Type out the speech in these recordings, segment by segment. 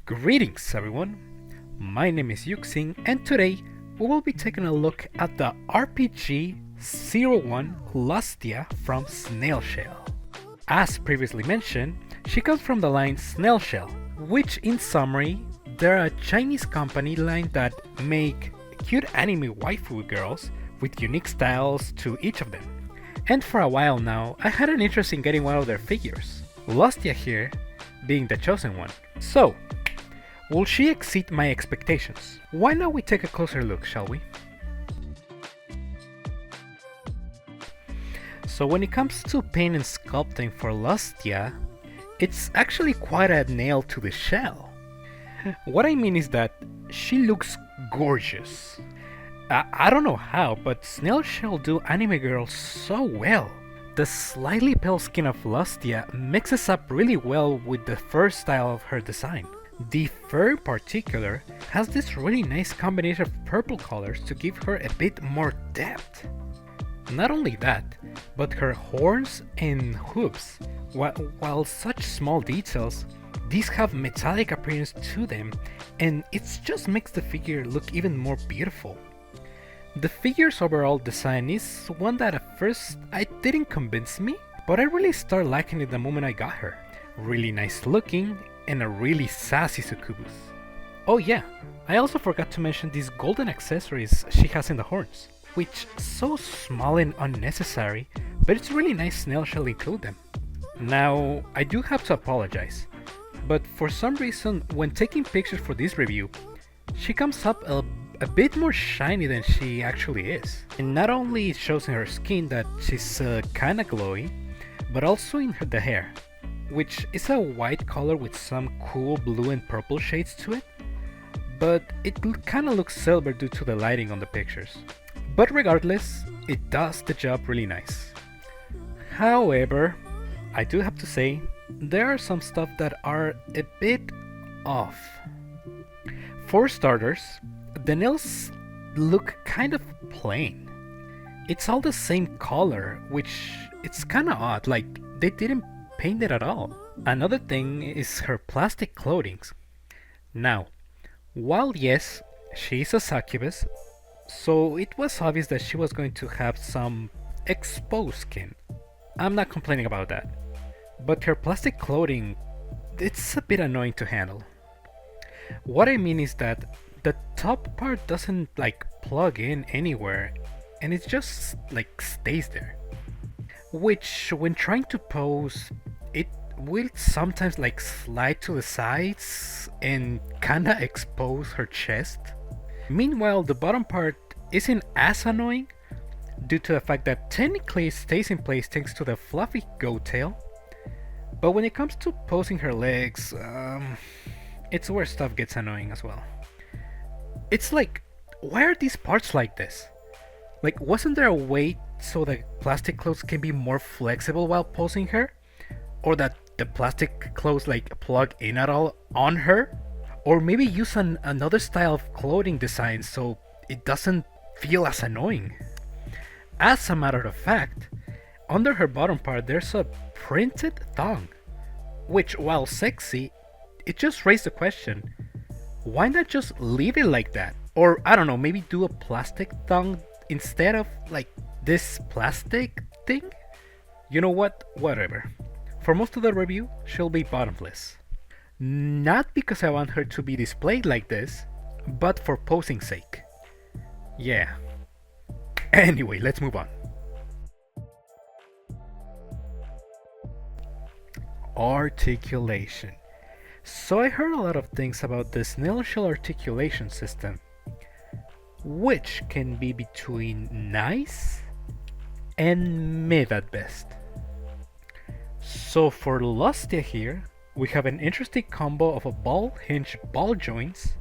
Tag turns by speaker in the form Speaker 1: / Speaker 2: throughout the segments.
Speaker 1: Greetings everyone, my name is Yuxing and today we will be taking a look at the RPG-01 Lustia from Snail Shell. As previously mentioned, she comes from the line Snail Shell, which in summary, they're a Chinese company line that make cute anime waifu girls with unique styles to each of them. And for a while now, I had an interest in getting one of their figures, Lustia here being the chosen one. So, will she exceed my expectations? Why not we take a closer look, shall we? So when it comes to paint and sculpting for Lustia, it's actually quite a nail to the shell. What I mean is that she looks gorgeous. I don't know how, but Snail Shell do anime girls so well. The slightly pale skin of Lustia mixes up really well with the fur style of her design. The fur in particular has this really nice combination of purple colors to give her a bit more depth. Not only that, but her horns and hooves, while such small details, these have metallic appearance to them, and it just makes the figure look even more beautiful. The figure's overall design is one that at first I didn't convince me, but I really started liking it the moment I got her. Really nice looking and a really sassy Succubus. Oh yeah, I also forgot to mention these golden accessories she has in the horns, which so small and unnecessary, but it's really nice Snail Shell include them. Now, I do have to apologize, but for some reason when taking pictures for this review, she comes up a bit more shiny than she actually is. And not only it shows in her skin that she's kinda glowy, but also in the hair, which is a white color with some cool blue and purple shades to it, but it kinda looks silver due to the lighting on the pictures. But regardless, it does the job really nice. However, I do have to say, there are some stuff that are a bit off. For starters, the nails look kind of plain. It's all the same color, which it's kinda odd, like they didn't paint it at all. Another thing is her plastic clothing. Now, while yes, she's a succubus, so it was obvious that she was going to have some exposed skin. I'm not complaining about that. But her plastic clothing, it's a bit annoying to handle. What I mean is that the top part doesn't like plug in anywhere and it just like stays there. Which when trying to pose, it will sometimes like slide to the sides and kinda expose her chest. Meanwhile, the bottom part isn't as annoying due to the fact that technically it stays in place thanks to the fluffy goat tail. But when it comes to posing her legs, it's where stuff gets annoying as well. It's like, why are these parts like this? Like, wasn't there a way so the plastic clothes can be more flexible while posing her? Or that the plastic clothes like plug in at all on her? Or maybe use another style of clothing design so it doesn't feel as annoying. As a matter of fact, under her bottom part there's a printed thong, which while sexy, it just raised the question, why not just leave it like that? Or I don't know, maybe do a plastic thong instead of like this plastic thing? You know what? Whatever. For most of the review, she'll be bottomless. Not because I want her to be displayed like this, but for posing sake. Yeah. Anyway, let's move on. Articulation. So I heard a lot of things about the Snail Shell articulation system, which can be between nice and mid at best. So for Lustia here, we have an interesting combo of a ball hinge ball joints,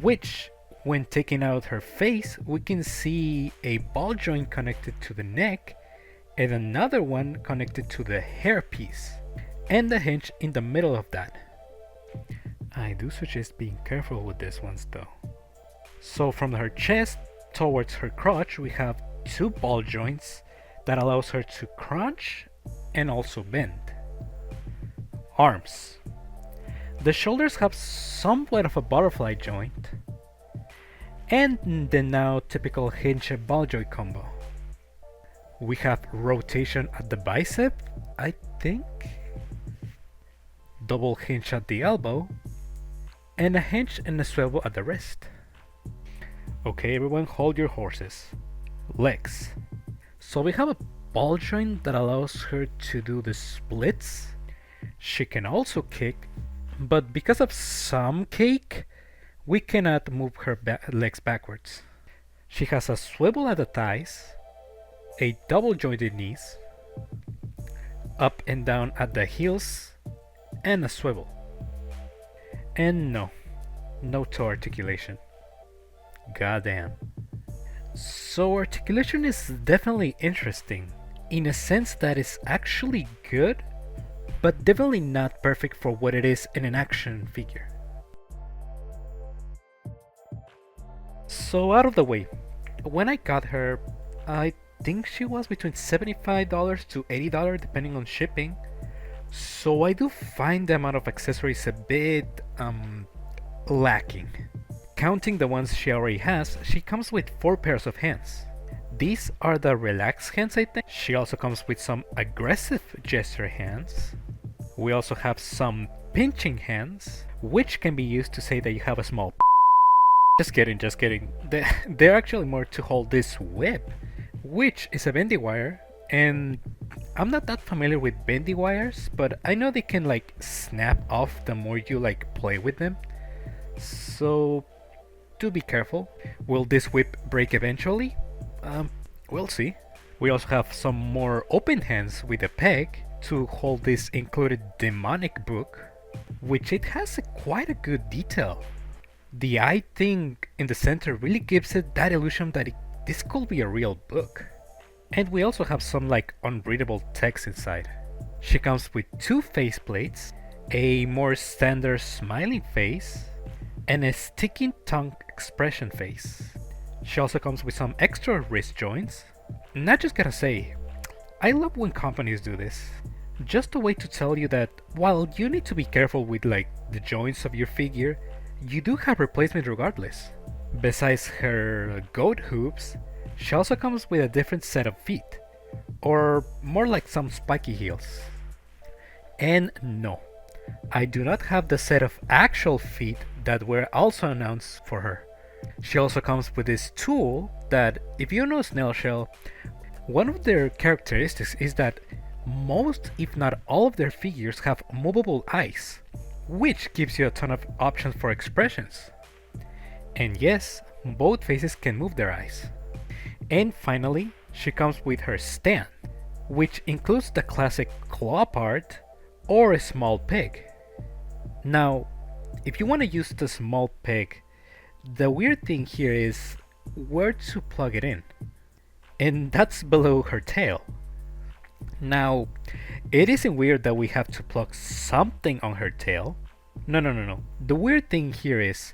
Speaker 1: which when taking out her face, we can see a ball joint connected to the neck and another one connected to the hairpiece, and the hinge in the middle of that. I do suggest being careful with this ones though. So from her chest towards her crotch we have two ball joints that allows her to crunch and also bend. Arms. The shoulders have somewhat of a butterfly joint, and the now typical hinge ball joint combo. We have rotation at the bicep, I think, double hinge at the elbow, and a hinge and a swivel at the wrist. Okay, everyone, hold your horses. Legs. So we have a ball joint that allows her to do the splits. She can also kick, but because of some cake, we cannot move her legs backwards. She has a swivel at the thighs, a double jointed knees, up and down at the heels, and a swivel. And no toe articulation. Goddamn. So articulation is definitely interesting, in a sense that it's actually good, but definitely not perfect for what it is in an action figure. So out of the way, when I got her, I think she was between $75 to $80 depending on shipping. So I do find the amount of accessories a bit lacking. Counting the ones she already has, she comes with 4 pairs of hands. These are the relaxed hands, I think. She also comes with some aggressive gesture hands. We also have some pinching hands, which can be used to say that you have a small Just kidding. They're actually more to hold this whip, which is a bendy wire, and I'm not that familiar with bendy wires, but I know they can like snap off the more you like play with them. So do be careful. Will this whip break eventually? We'll see. We also have some more open hands with a peg to hold this included demonic book, which it has quite a good detail. The eye thing in the center really gives it that illusion that this could be a real book. And we also have some like unreadable text inside. She comes with 2 face plates, a more standard smiling face, and a sticking tongue expression face. She also comes with some extra wrist joints. And I just gotta say, I love when companies do this. Just a way to tell you that while you need to be careful with like the joints of your figure, you do have replacement regardless. Besides her goat hooves, she also comes with a different set of feet, or more like some spiky heels. And no, I do not have the set of actual feet that were also announced for her. She also comes with this tool that, if you know Snail Shell, one of their characteristics is that most, if not all of their figures have movable eyes, which gives you a ton of options for expressions. And yes, both faces can move their eyes. And finally, she comes with her stand, which includes the classic claw part or a small peg. Now, if you want to use the small peg, the weird thing here is where to plug it in. And that's below her tail. Now, it isn't weird that we have to plug something on her tail. No. The weird thing here is,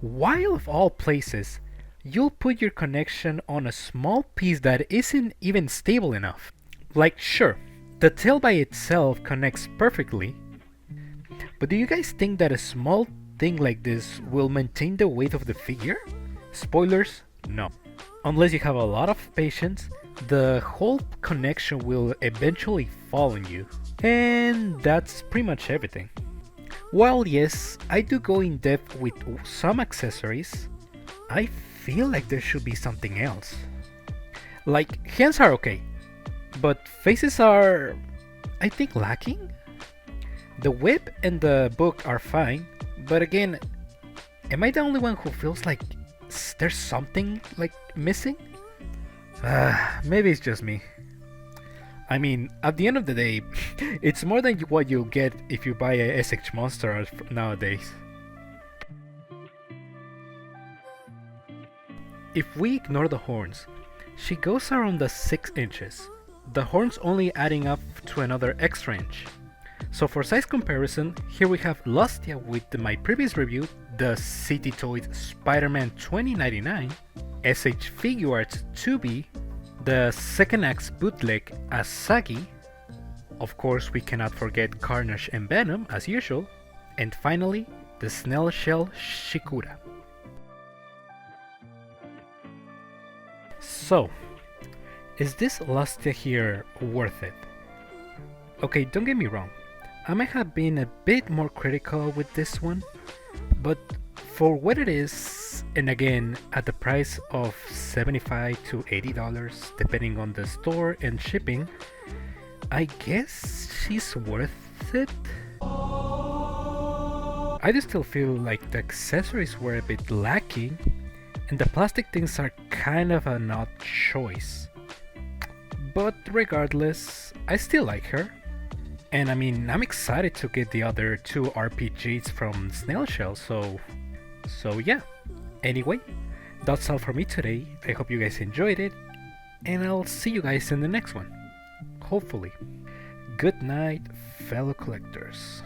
Speaker 1: why of all places, you'll put your connection on a small piece that isn't even stable enough. Like, sure, the tail by itself connects perfectly, but do you guys think that a small thing like this will maintain the weight of the figure? Spoilers, no. Unless you have a lot of patience, the whole connection will eventually fall on you. And that's pretty much everything. While yes, I do go in depth with some accessories, I feel like there should be something else. Like, hands are okay, but faces are, I think, lacking? The whip and the book are fine, but again, am I the only one who feels like there's something like missing? Maybe it's just me. I mean, at the end of the day, it's more than what you'll get if you buy a SH Monster nowadays. If we ignore the horns, she goes around the 6 inches, the horns only adding up to another extra inch. So for size comparison, here we have Lustia with my previous review, the City Toys Spider-Man 2099, SH Figuarts 2B, the Second Axe bootleg Asagi, of course we cannot forget Carnage and Venom as usual, And finally, the Snail Shell Shikura. So, is this Lustia here worth it? Okay, don't get me wrong, I might have been a bit more critical with this one, but for what it is, and again at the price of $75 to $80 depending on the store and shipping, I guess she's worth it. I do still feel like the accessories were a bit lacking, and the plastic things are kind of an odd choice. But regardless, I still like her. And I mean, I'm excited to get the other two RPGs from Snail Shell, so yeah. Anyway, that's all for me today. I hope you guys enjoyed it, and I'll see you guys in the next one. Hopefully. Good night, fellow collectors.